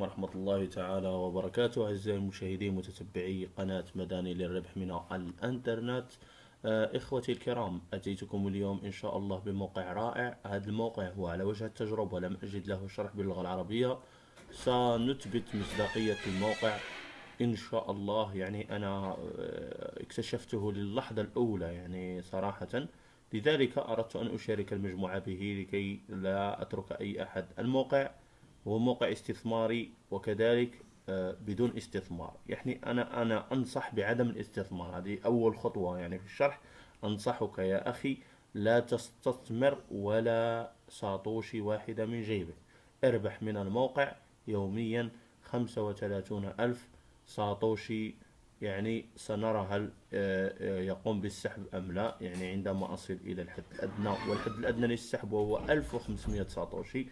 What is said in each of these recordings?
ورحمة الله تعالى وبركاته. أعزائي المشاهدين متتبعي قناة مداني للربح من الإنترنت. إخوتي الكرام، أتيتكم اليوم إن شاء الله بموقع رائع. هذا الموقع هو على وجه التجربة، لم أجد له شرح باللغة العربية. سنثبت مصداقية الموقع إن شاء الله. يعني أنا اكتشفته للحظة الأولى يعني صراحة، لذلك أردت أن أشارك المجموعة به لكي لا أترك أي أحد. الموقع هو موقع استثماري، وكذلك بدون استثمار. يعني أنا أنصح بعدم الاستثمار، هذه أول خطوة يعني في الشرح. أنصحك يا أخي لا تستثمر ولا ساطوشي واحدة من جيبك. اربح من الموقع يوميا 35 ألف ساطوشي. يعني سنرى هل يقوم بالسحب أم لا، يعني عندما أصل إلى الحد الأدنى، والحد الأدنى للسحب وهو 1500 ساطوشي.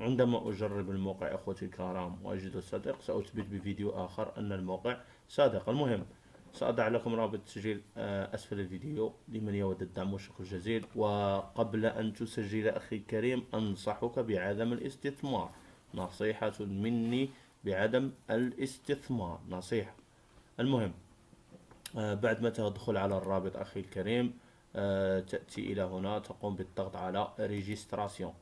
عندما أجرب الموقع أخوتي الكرام وأجده صادق، سأثبت بفيديو آخر أن الموقع صادق. المهم، سأضع لكم رابط التسجيل أسفل الفيديو لمن يود الدعم والشكر الجزيل. وقبل أن تسجل أخي الكريم، أنصحك بعدم الاستثمار. نصيحة مني بعدم الاستثمار، نصيحة. المهم، بعد ما تدخل على الرابط أخي الكريم، تأتي إلى هنا، تقوم بالضغط على ريجستراسيون.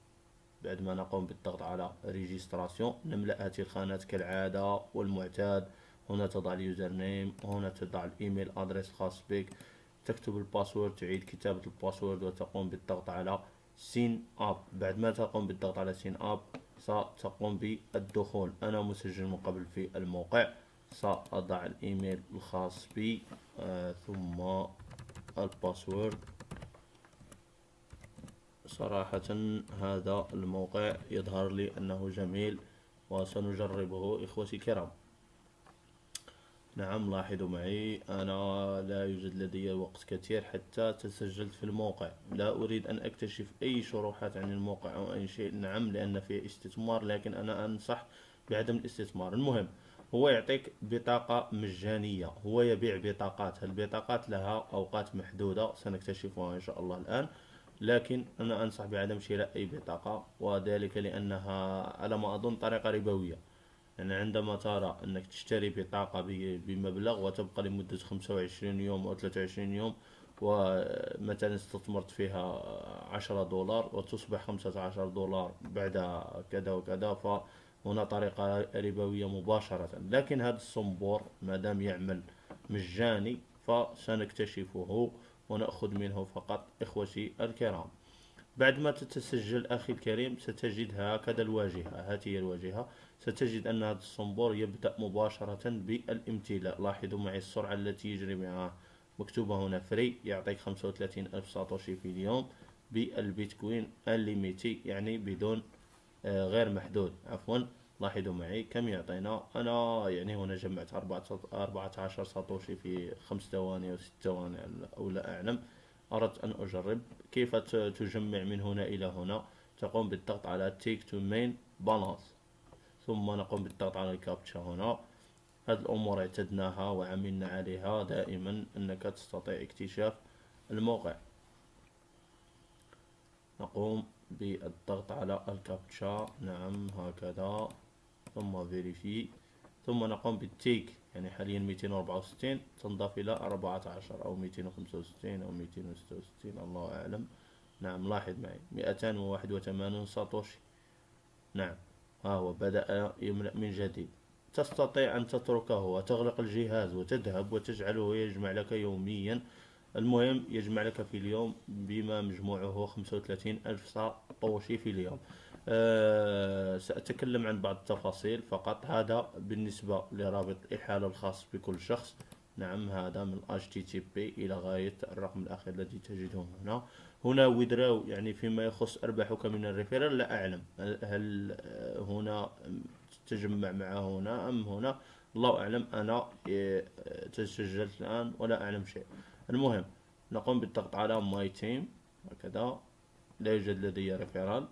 بعد ما نقوم بالضغط على ريجستراسيون، نملأ هذه الخانات كالعادة والمعتاد. هنا تضع اليوزر نيم، هنا تضع الايميل ادريس الخاص بك، تكتب الباسورد، تعيد كتابة الباسورد، وتقوم بالضغط على سين اب. بعد ما تقوم بالضغط على سين اب، ستقوم بالدخول. انا مسجل من قبل في الموقع، سأضع الايميل الخاص بي ثم الباسورد. صراحة هذا الموقع يظهر لي أنه جميل، وسنجربه إخوتي الكرام. نعم، لاحظوا معي، أنا لا يوجد لدي وقت كثير حتى تسجلت في الموقع. لا أريد أن أكتشف أي شروحات عن الموقع أو أي شيء. نعم، لأن فيه استثمار، لكن أنا أنصح بعدم الاستثمار. المهم، هو يعطيك بطاقة مجانية، هو يبيع بطاقات. البطاقات لها أوقات محدودة سنكتشفها إن شاء الله الآن، لكن أنا أنصح بعدم شراء أي بطاقة، وذلك لأنها على ما أظن طريقة ربوية. يعني عندما ترى أنك تشتري بطاقة بمبلغ وتبقى لمدة 25 يوم أو 23 يوم، ومثلا استثمرت فيها 10 دولار وتصبح 15 دولار بعد كذا وكذا، فهنا طريقة ربوية مباشرة. لكن هذا الصنبور ما دام يعمل مجاني فسنكتشفه ونأخذ منه فقط إخوتي الكرام. بعد ما تتسجل أخي الكريم، ستجد هكذا الواجهة. هذه هي الواجهة. ستجد أن هذا الصنبور يبدأ مباشرة بالامتلاء. لاحظوا معي السرعة التي يجري معها، مكتوبة هنا فري، يعطيك 35 ألف ساطوشي في اليوم بالبيتكوين انليميتي، يعني بدون غير محدود، عفوا. لاحظوا معي كم يعطينا. أنا يعني هنا جمعت 14 ساطوشي في 5 ثواني أو 6 ثواني أو لا أعلم. أردت أن أجرب كيف تجمع من هنا إلى هنا. تقوم بالضغط على take to main balance، ثم نقوم بالضغط على الكابتشا هنا. هذه الأمور اعتدناها وعملنا عليها دائما، أنك تستطيع اكتشاف الموقع. نقوم بالضغط على الكابتشا، نعم هكذا، ثم فيريفي، ثم نقوم بالتيك. يعني حاليا 264، تنضاف إلى 14 أو 265 أو 266، الله أعلم. نعم، لاحظ معي 281 ساتوشي. نعم، ها هو بدأ يملأ من جديد. تستطيع أن تتركه وتغلق الجهاز وتذهب وتجعله يجمع لك يوميا. المهم، يجمع لك في اليوم بما مجموعه 35 ألف ساطوشي في اليوم. سأتكلم عن بعض التفاصيل فقط. هذا بالنسبة لرابط الإحالة الخاص بكل شخص. نعم، هذا من HTTP إلى غاية الرقم الأخير الذي تجده هنا. هنا withdraw، يعني فيما يخص أرباحك من الريفيرال، لا أعلم هل هنا تجمع مع هنا أم هنا، الله أعلم. أنا تسجلت الآن ولا أعلم شيء. المهم، نقوم بالضغط على ماي تيم هكذا، لا يوجد لدي ريفيرال.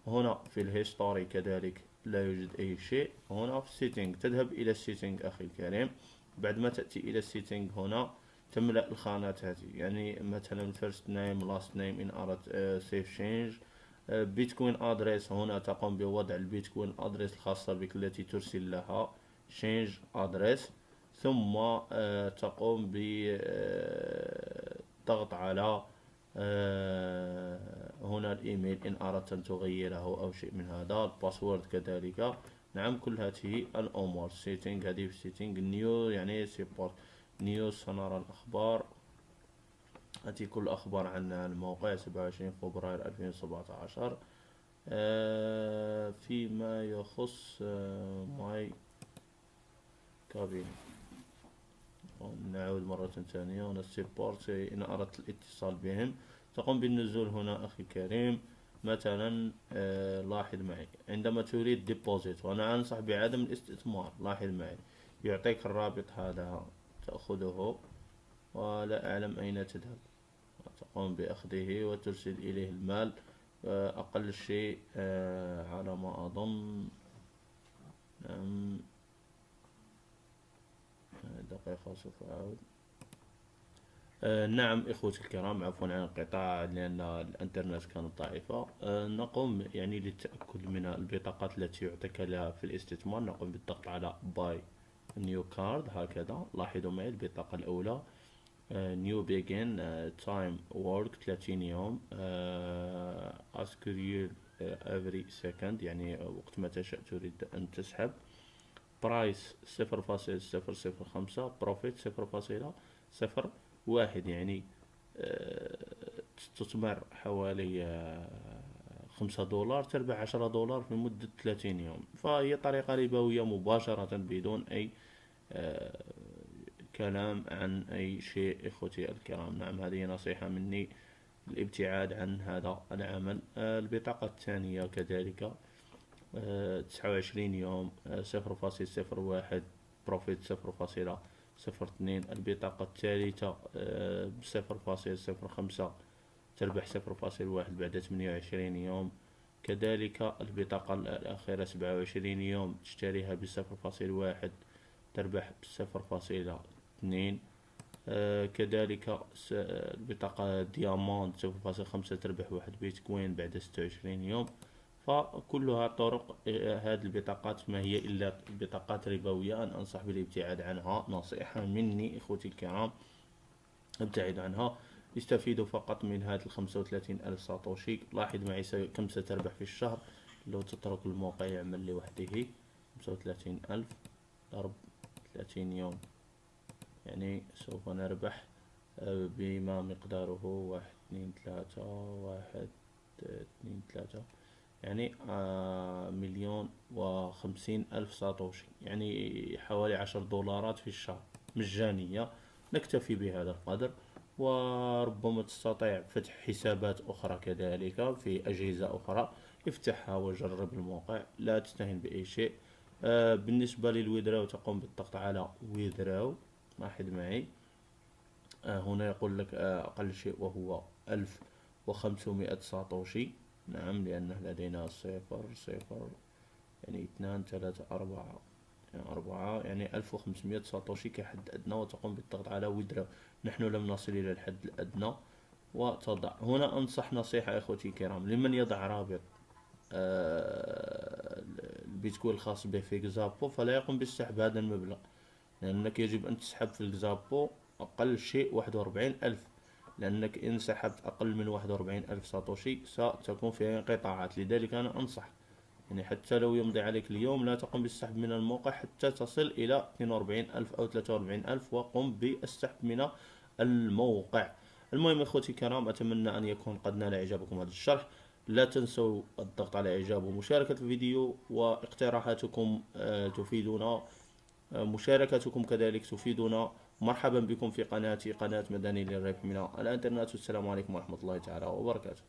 هنا في الهيستوري كذلك لا يوجد أي شيء. هنا في السيتنج، تذهب إلى السيتنج أخي الكريم. بعد ما تأتي إلى السيتنج هنا، تملأ الخانات هذه، يعني مثلا first name last name in أردت save change بيتكوين ادريس، هنا تقوم بوضع البيتكوين ادريس الخاصة بك التي ترسل لها change ادريس، ثم تقوم بالضغط على هنا الايميل ان اردت ان تغيره او شيء من هذا، الباسورد كذلك. نعم، كل هذه الامور. سيتنج، هذه في سيتنج. نيو يعني سيبورت نيوز، سنرى الاخبار. هذه كل الاخبار عن الموقع 27 فبراير 2017. فيما يخص ماي كابين، نعود مرة ثانية. هنا السيبورت، إن أردت الاتصال بهم تقوم بالنزول هنا أخي الكريم. مثلا لاحظ معي، عندما تريد ديبوزيت، وأنا أنصح بعدم الاستثمار، لاحظ معي يعطيك الرابط هذا، تأخذه ولا أعلم أين تذهب، تقوم بأخذه وترسل إليه المال. أقل شيء على ما أظن، دقيقة سوف أعود. نعم إخوتي الكرام، عفوا عن الانقطاع لأن الإنترنت كانت ضعيفة. نقوم يعني للتأكد من البطاقات التي يعطيك لها في الاستثمار، نقوم بالضغط على باي نيو كارد هكذا. لاحظوا معي البطاقة الأولى نيو بيجن تايم وورك 30 يوم، اسكريل افري سكند يعني وقت ما تشاء تريد أن تسحب. برايس 0.005، بروفيت 0.01 يعني تستثمر حوالي 5 دولار تربح 10 دولار في مدة 30 يوم. فهي طريقة ربوية مباشرة بدون أي كلام عن أي شيء إخوتي الكرام. نعم، هذه نصيحة مني الابتعاد عن هذا العمل. البطاقة الثانية كذلك 29 يوم 0.01، بروفيت 0.02. البطاقة الثالثة 0.05، تربح 0.1 بعد 28 يوم. كذلك البطاقة الأخيرة 27 يوم، تشتريها ب0.1 تربح 0.2. كذلك البطاقة دياموند 0.5، تربح 1 بيتكوين بعد 26 يوم. فكلها طرق، هذه البطاقات ما هي إلا بطاقات ربوية، أنا أنصح بالابتعاد عنها، نصيحة مني إخوتي الكرام، ابتعدوا عنها. استفيدوا فقط من هذه 35 ألف ساتوشي. لاحظ معي كم ستربح في الشهر لو تترك الموقع يعمل لوحده. 35 ألف ضرب 30 يوم، يعني سوف نربح بما مقداره 1 2 3 يعني 1,050,000 ساتوشي، يعني حوالي 10 دولارات في الشهر مجانية. نكتفي بهذا القدر، وربما تستطيع فتح حسابات أخرى كذلك في أجهزة أخرى. افتحها وجرب الموقع، لا تستهين بأي شيء. بالنسبة للويدراو تقوم بالضغط على ويدراو، لاحظ معي هنا يقول لك أقل شيء وهو 1500 ساتوشي. نعم، لأنه لدينا 0 يعني 2 3 4 يعني 4، يعني 1500 ساتوشي كحد أدنى، وتقوم بالضغط على ويدراو. نحن لم نصل إلى الحد الأدنى، وتضع هنا. أنصح نصيحة إخوتي الكرام، لمن يضع رابط البيتكوين الخاص به في جزابو فلا يقوم بالسحب هذا المبلغ، لأنك يجب أن تسحب في الجزابو أقل شيء 41 ألف، لأنك إن سحبت أقل من 41 ألف ساتوشي ستكون في انقطاعات. لذلك أنا أنصح يعني حتى لو يمضي عليك اليوم لا تقوم بالسحب من الموقع حتى تصل إلى 42 ألف أو 43 ألف، وقم بالسحب من الموقع. المهم إخوتي الكرام، أتمنى أن يكون قد نال إعجابكم هذا الشرح. لا تنسوا الضغط على إعجاب ومشاركة الفيديو، واقتراحاتكم تفيدنا، مشاركتكم كذلك تفيدنا. مرحبا بكم في قناتي، قناة مدني للربح من الإنترنت، والسلام عليكم ورحمة الله تعالى وبركاته.